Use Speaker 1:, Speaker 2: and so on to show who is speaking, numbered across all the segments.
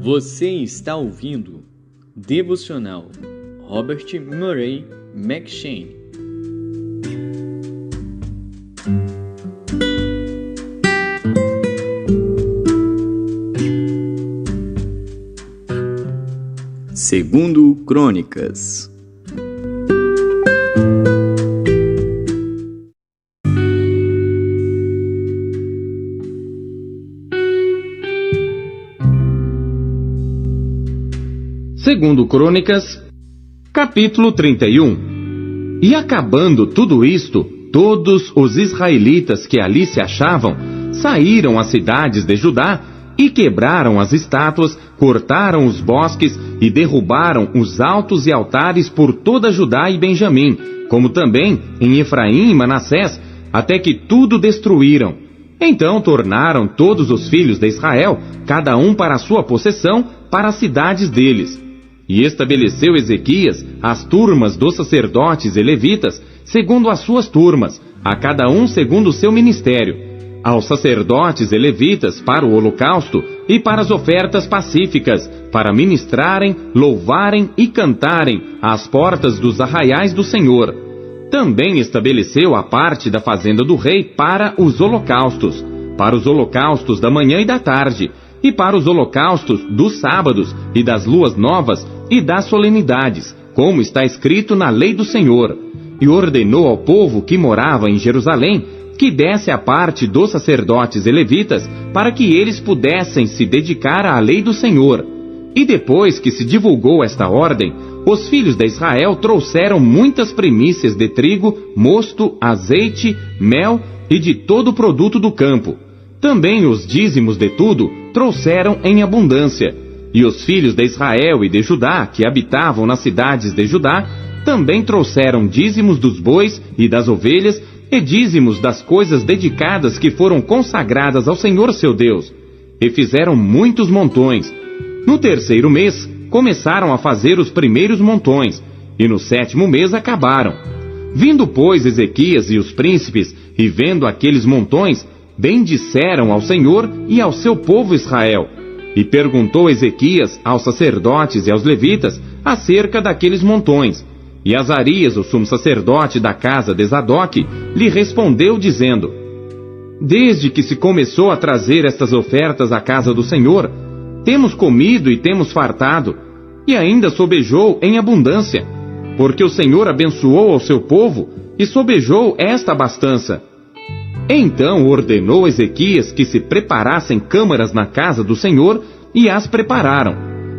Speaker 1: Você está ouvindo Devocional Robert Murray M'Cheyne. Segundo Crônicas.
Speaker 2: Segundo Crônicas, capítulo 31. E acabando tudo isto, todos os israelitas que ali se achavam saíram às cidades de Judá e quebraram as estátuas, cortaram os bosques e derrubaram os altos e altares por toda Judá e Benjamim, como também em Efraim e Manassés, até que tudo destruíram. Então tornaram todos os filhos de Israel, cada um para a sua possessão, para as cidades deles. E estabeleceu Ezequias as turmas dos sacerdotes e levitas, segundo as suas turmas, a cada um segundo o seu ministério. Aos sacerdotes e levitas para o holocausto e para as ofertas pacíficas, para ministrarem, louvarem e cantarem às portas dos arraiais do Senhor. Também estabeleceu a parte da fazenda do rei para os holocaustos da manhã e da tarde, e para os holocaustos dos sábados e das luas novas e das solenidades, como está escrito na lei do Senhor. E ordenou ao povo que morava em Jerusalém que desse a parte dos sacerdotes e levitas, para que eles pudessem se dedicar à lei do Senhor. E depois que se divulgou esta ordem, os filhos de Israel trouxeram muitas primícias de trigo, mosto, azeite, mel e de todo o produto do campo. Também os dízimos de tudo trouxeram em abundância. E os filhos de Israel e de Judá, que habitavam nas cidades de Judá, também trouxeram dízimos dos bois e das ovelhas, e dízimos das coisas dedicadas que foram consagradas ao Senhor seu Deus. E fizeram muitos montões. No terceiro mês, começaram a fazer os primeiros montões, e no sétimo mês acabaram. Vindo, pois, Ezequias e os príncipes, e vendo aqueles montões, bendisseram ao Senhor e ao seu povo Israel. E perguntou Ezequias aos sacerdotes e aos levitas acerca daqueles montões. E Azarias, o sumo sacerdote da casa de Zadoque, lhe respondeu dizendo: Desde que se começou a trazer estas ofertas à casa do Senhor, temos comido e temos fartado, e ainda sobejou em abundância, porque o Senhor abençoou ao seu povo e sobejou esta abastança. Então ordenou Ezequias que se preparassem câmaras na casa do Senhor, e as prepararam.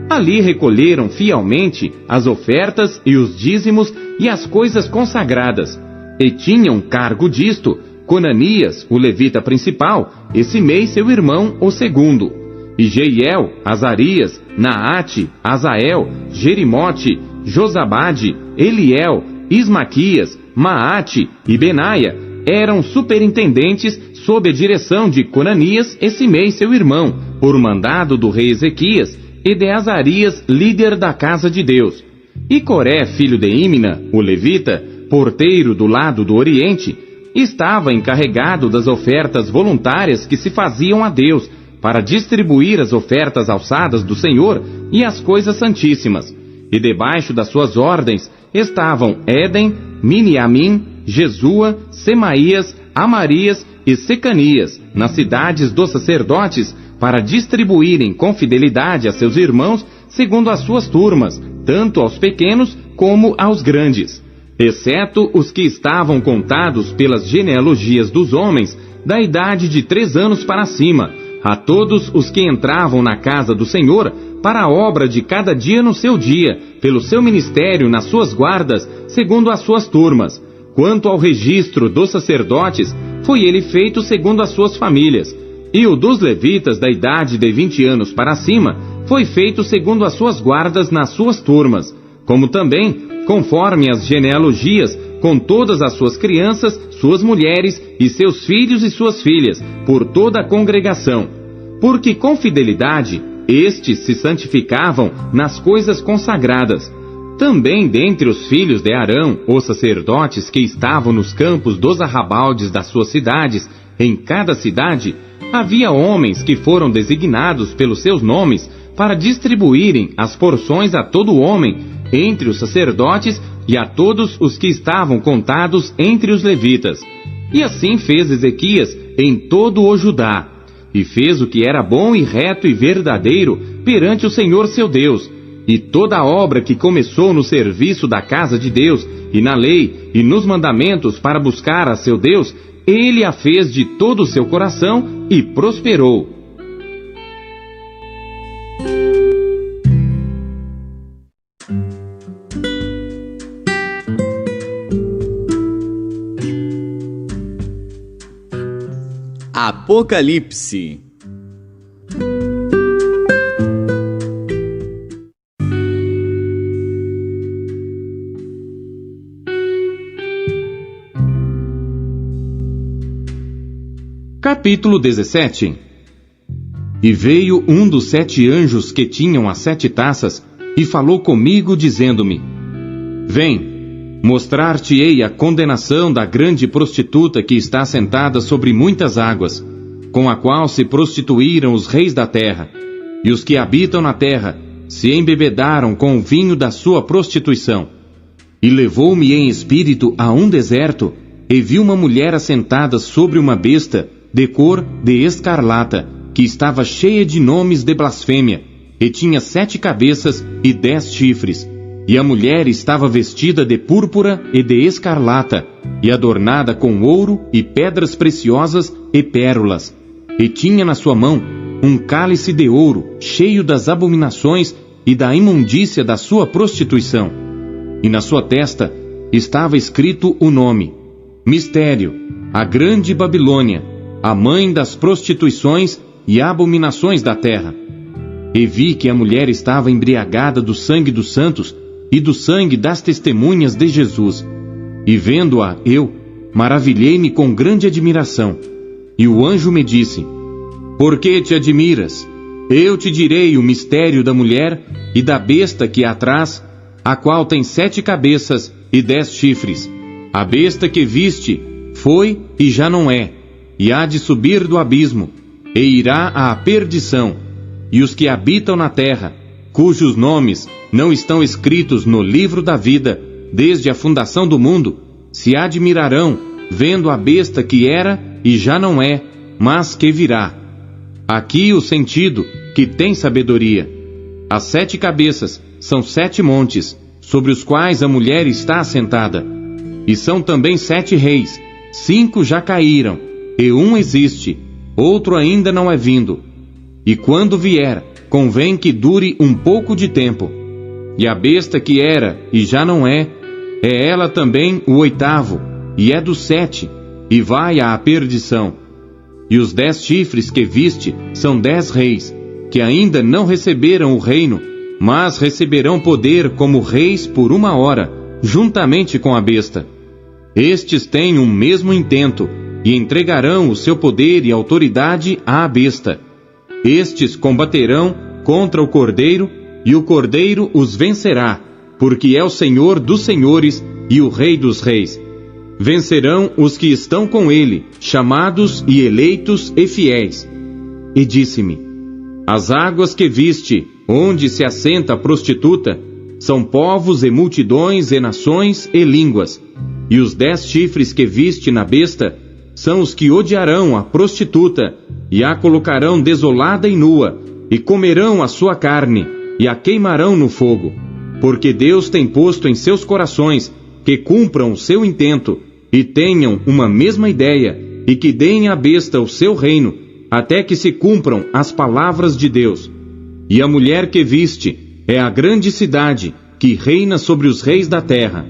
Speaker 2: Ali recolheram fielmente as ofertas e os dízimos e as coisas consagradas. E tinham cargo disto Conanias, o levita principal, e Simei seu irmão, o segundo. E Jeiel, Azarias, Naate, Azael, Jerimote, Josabade, Eliel, Ismaquias, Maate e Benaia eram superintendentes sob a direção de Conanias e Simei seu irmão, por mandado do rei Ezequias, e de Azarias, líder da casa de Deus. E Coré, filho de Imna, o levita, porteiro do lado do oriente, estava encarregado das ofertas voluntárias que se faziam a Deus, para distribuir as ofertas alçadas do Senhor e as coisas santíssimas. E debaixo das suas ordens estavam Éden, Miniamim, Jesua, Semaías, Amarias e Secanias, nas cidades dos sacerdotes, para distribuírem com fidelidade a seus irmãos, segundo as suas turmas, tanto aos pequenos como aos grandes, exceto os que estavam contados pelas genealogias dos homens, da idade de 3 anos para cima, a todos os que entravam na casa do Senhor, para a obra de cada dia no seu dia, pelo seu ministério nas suas guardas, segundo as suas turmas. Quanto ao registro dos sacerdotes, foi ele feito segundo as suas famílias. E o dos levitas da idade de 20 anos para cima, foi feito segundo as suas guardas nas suas turmas, como também, conforme as genealogias, com todas as suas crianças, suas mulheres e seus filhos e suas filhas, por toda a congregação. Porque com fidelidade, estes se santificavam nas coisas consagradas. Também dentre os filhos de Arão, os sacerdotes que estavam nos campos dos arrabaldes das suas cidades, em cada cidade, havia homens que foram designados pelos seus nomes, para distribuírem as porções a todo homem, entre os sacerdotes e a todos os que estavam contados entre os levitas. E assim fez Ezequias em todo o Judá, e fez o que era bom e reto e verdadeiro perante o Senhor seu Deus. E toda a obra que começou no serviço da casa de Deus, e na lei, e nos mandamentos para buscar a seu Deus, ele a fez de todo o seu coração e prosperou.
Speaker 1: Apocalipse.
Speaker 2: Capítulo 17. E veio um dos 7 anjos que tinham as 7 taças, e falou comigo, dizendo-me: Vem, mostrar-te-ei a condenação da grande prostituta que está sentada sobre muitas águas, com a qual se prostituíram os reis da terra, e os que habitam na terra se embebedaram com o vinho da sua prostituição. E levou-me em espírito a um deserto, e vi uma mulher assentada sobre uma besta, de cor de escarlata, que estava cheia de nomes de blasfêmia, e tinha 7 cabeças e 10 chifres. E a mulher estava vestida de púrpura e de escarlata, e adornada com ouro e pedras preciosas e pérolas. E tinha na sua mão um cálice de ouro, cheio das abominações e da imundícia da sua prostituição. E na sua testa estava escrito o nome: Mistério, a Grande Babilônia, a mãe das prostituições e abominações da terra. E vi que a mulher estava embriagada do sangue dos santos e do sangue das testemunhas de Jesus. E vendo-a eu, maravilhei-me com grande admiração. E o anjo me disse: Por que te admiras? Eu te direi o mistério da mulher e da besta que a traz, a qual tem 7 cabeças e 10 chifres. A besta que viste foi e já não é, e há de subir do abismo, e irá à perdição. E os que habitam na terra, cujos nomes não estão escritos no livro da vida, desde a fundação do mundo, se admirarão, vendo a besta que era e já não é, mas que virá. Aqui o sentido que tem sabedoria. As 7 cabeças são 7 montes, sobre os quais a mulher está assentada. E são também 7 reis, 5 já caíram, e um existe, outro ainda não é vindo. E quando vier, convém que dure um pouco de tempo. E a besta que era e já não é ela também o 8º, e é dos 7, e vai à perdição. E os 10 chifres que viste são 10 reis, que ainda não receberam o reino, mas receberão poder como reis por 1 hora, juntamente com a besta. Estes têm um mesmo intento, e entregarão o seu poder e autoridade à besta. Estes combaterão contra o Cordeiro, e o Cordeiro os vencerá, porque é o Senhor dos senhores e o Rei dos reis. Vencerão os que estão com ele, chamados e eleitos e fiéis. E disse-me: As águas que viste, onde se assenta a prostituta, são povos e multidões e nações e línguas. E os 10 chifres que viste na besta são os que odiarão a prostituta, e a colocarão desolada e nua, e comerão a sua carne, e a queimarão no fogo. Porque Deus tem posto em seus corações que cumpram o seu intento, e tenham uma mesma ideia, e que deem à besta o seu reino, até que se cumpram as palavras de Deus. E a mulher que viste é a grande cidade, que reina sobre os reis da terra.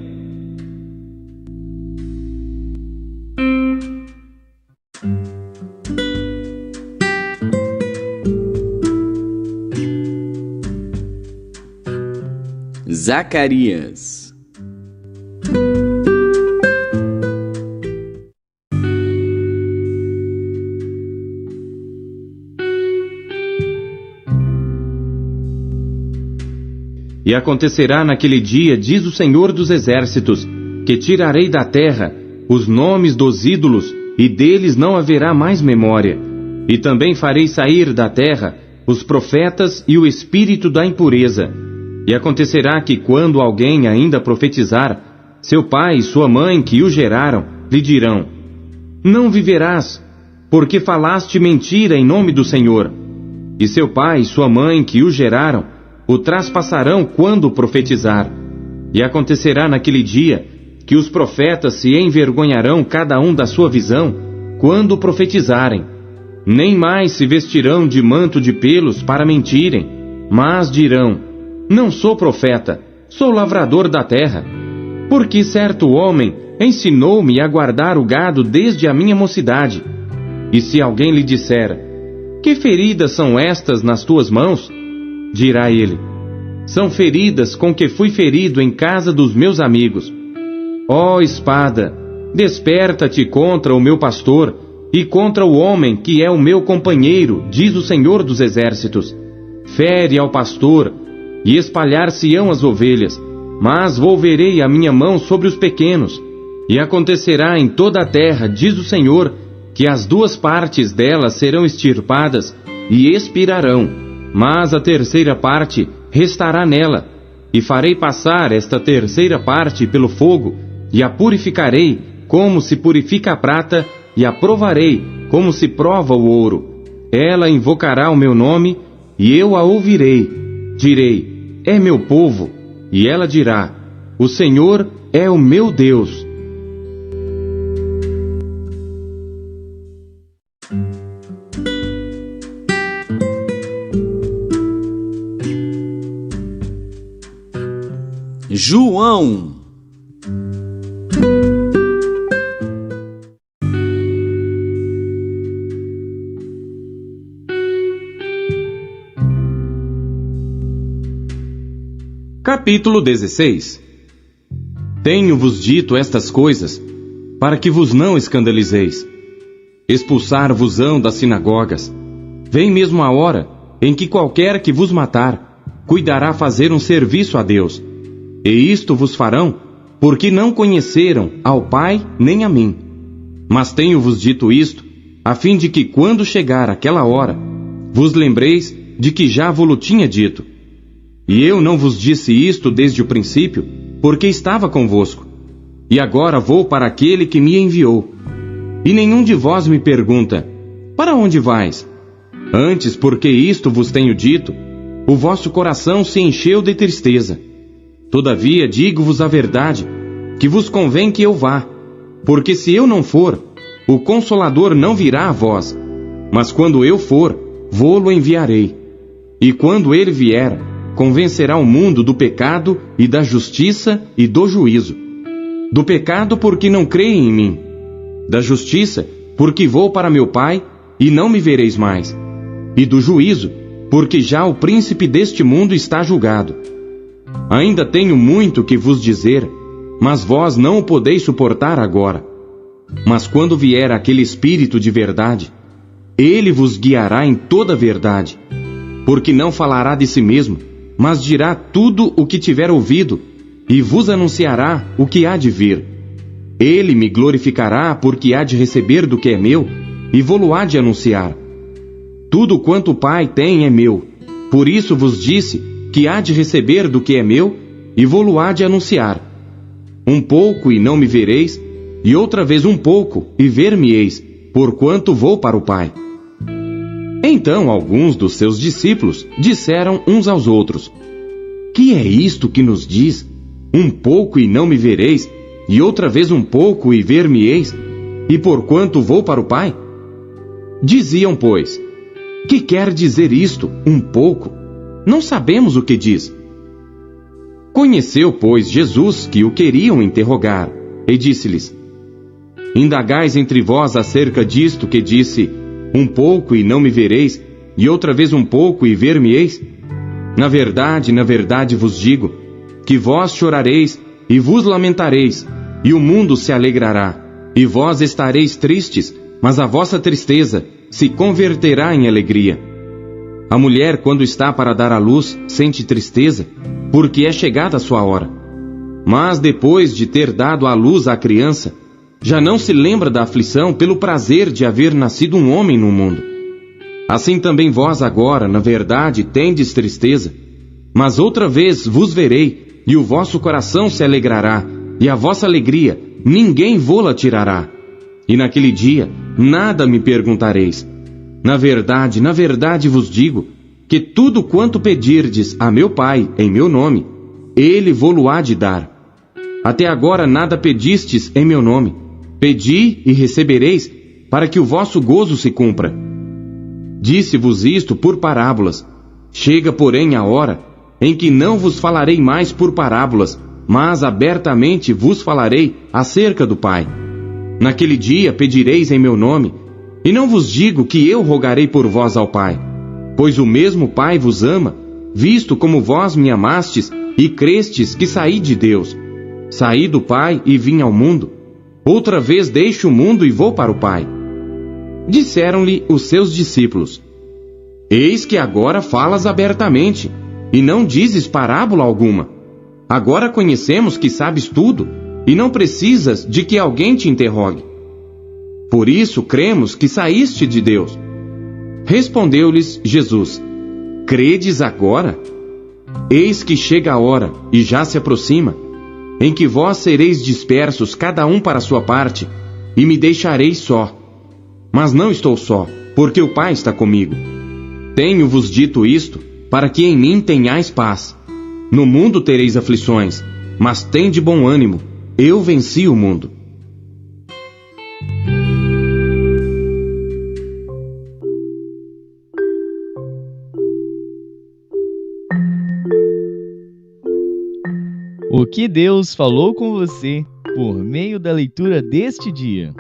Speaker 1: Zacarias.
Speaker 2: E acontecerá naquele dia, diz o Senhor dos Exércitos, que tirarei da terra os nomes dos ídolos, e deles não haverá mais memória. E também farei sair da terra os profetas e o espírito da impureza. E acontecerá que quando alguém ainda profetizar, seu pai e sua mãe que o geraram lhe dirão: não viverás, porque falaste mentira em nome do Senhor. E seu pai e sua mãe que o geraram o traspassarão quando profetizar. E acontecerá naquele dia que os profetas se envergonharão cada um da sua visão quando profetizarem. Nem mais se vestirão de manto de pelos para mentirem, mas dirão: não sou profeta, sou lavrador da terra. Porque certo homem ensinou-me a guardar o gado desde a minha mocidade. E se alguém lhe disser: que feridas são estas nas tuas mãos? Dirá ele: são feridas com que fui ferido em casa dos meus amigos. Ó espada, desperta-te contra o meu pastor e contra o homem que é o meu companheiro, diz o Senhor dos Exércitos. Fere ao pastor, e espalhar-se-ão as ovelhas, mas volverei a minha mão sobre os pequenos. E acontecerá em toda a terra, diz o Senhor, que as duas partes dela serão extirpadas e expirarão, mas a terceira parte restará nela. E farei passar esta terceira parte pelo fogo, e a purificarei como se purifica a prata, e a provarei como se prova o ouro. Ela invocará o meu nome, e eu a ouvirei. Direi: é meu povo. E ela dirá: o Senhor é o meu Deus.
Speaker 1: João.
Speaker 2: Capítulo 16. Tenho-vos dito estas coisas, para que vos não escandalizeis. Expulsar-vos-ão das sinagogas. Vem mesmo a hora em que qualquer que vos matar, cuidará fazer um serviço a Deus. E isto vos farão, porque não conheceram ao Pai nem a mim. Mas tenho-vos dito isto, a fim de que quando chegar aquela hora, vos lembreis de que já vos tinha dito. E eu não vos disse isto desde o princípio, porque estava convosco. E agora vou para aquele que me enviou. E nenhum de vós me pergunta: para onde vais? Antes, porque isto vos tenho dito, o vosso coração se encheu de tristeza. Todavia digo-vos a verdade, que vos convém que eu vá. Porque se eu não for, o Consolador não virá a vós. Mas quando eu for, vô-lo enviarei. E quando ele vier, convencerá o mundo do pecado e da justiça e do juízo. Do pecado, porque não creem em mim. Da justiça, porque vou para meu Pai e não me vereis mais. E do juízo, porque já o príncipe deste mundo está julgado. Ainda tenho muito que vos dizer, mas vós não o podeis suportar agora. Mas quando vier aquele Espírito de verdade, ele vos guiará em toda a verdade. Porque não falará de si mesmo, mas dirá tudo o que tiver ouvido, e vos anunciará o que há de vir. Ele me glorificará, porque há de receber do que é meu, e vô-lo há de anunciar. Tudo quanto o Pai tem é meu, por isso vos disse que há de receber do que é meu, e vô-lo há de anunciar. Um pouco e não me vereis, e outra vez um pouco e ver-me-eis, porquanto vou para o Pai. Então alguns dos seus discípulos disseram uns aos outros: que é isto que nos diz? Um pouco e não me vereis, e outra vez um pouco e ver-me-eis, e porquanto vou para o Pai? Diziam, pois: que quer dizer isto, um pouco? Não sabemos o que diz. Conheceu, pois, Jesus que o queriam interrogar, e disse-lhes: indagais entre vós acerca disto que disse: um pouco e não me vereis, e outra vez um pouco e ver-me-eis? Na verdade vos digo, que vós chorareis e vos lamentareis, e o mundo se alegrará, e vós estareis tristes, mas a vossa tristeza se converterá em alegria. A mulher, quando está para dar à luz, sente tristeza, porque é chegada a sua hora. Mas depois de ter dado à luz à criança, já não se lembra da aflição pelo prazer de haver nascido um homem no mundo. Assim também vós agora, na verdade, tendes tristeza. Mas outra vez vos verei, e o vosso coração se alegrará, e a vossa alegria ninguém vô-la tirará. E naquele dia nada me perguntareis. Na verdade vos digo, que tudo quanto pedirdes a meu Pai em meu nome, Ele vô-lo-há de dar. Até agora nada pedistes em meu nome. Pedi e recebereis, para que o vosso gozo se cumpra. Disse-vos isto por parábolas. Chega, porém, a hora em que não vos falarei mais por parábolas, mas abertamente vos falarei acerca do Pai. Naquele dia pedireis em meu nome, e não vos digo que eu rogarei por vós ao Pai, pois o mesmo Pai vos ama, visto como vós me amastes e crestes que saí de Deus. Saí do Pai e vim ao mundo. Outra vez deixo o mundo e vou para o Pai. Disseram-lhe os seus discípulos: Eis que agora falas abertamente, e não dizes parábola alguma. Agora conhecemos que sabes tudo, e não precisas de que alguém te interrogue. Por isso cremos que saíste de Deus. Respondeu-lhes Jesus: Credes agora? Eis que chega a hora, e já se aproxima, em que vós sereis dispersos cada um para a sua parte, e me deixareis só. Mas não estou só, porque o Pai está comigo. Tenho-vos dito isto, para que em mim tenhais paz. No mundo tereis aflições, mas tende bom ânimo, eu venci o mundo.
Speaker 1: O que Deus falou com você por meio da leitura deste dia?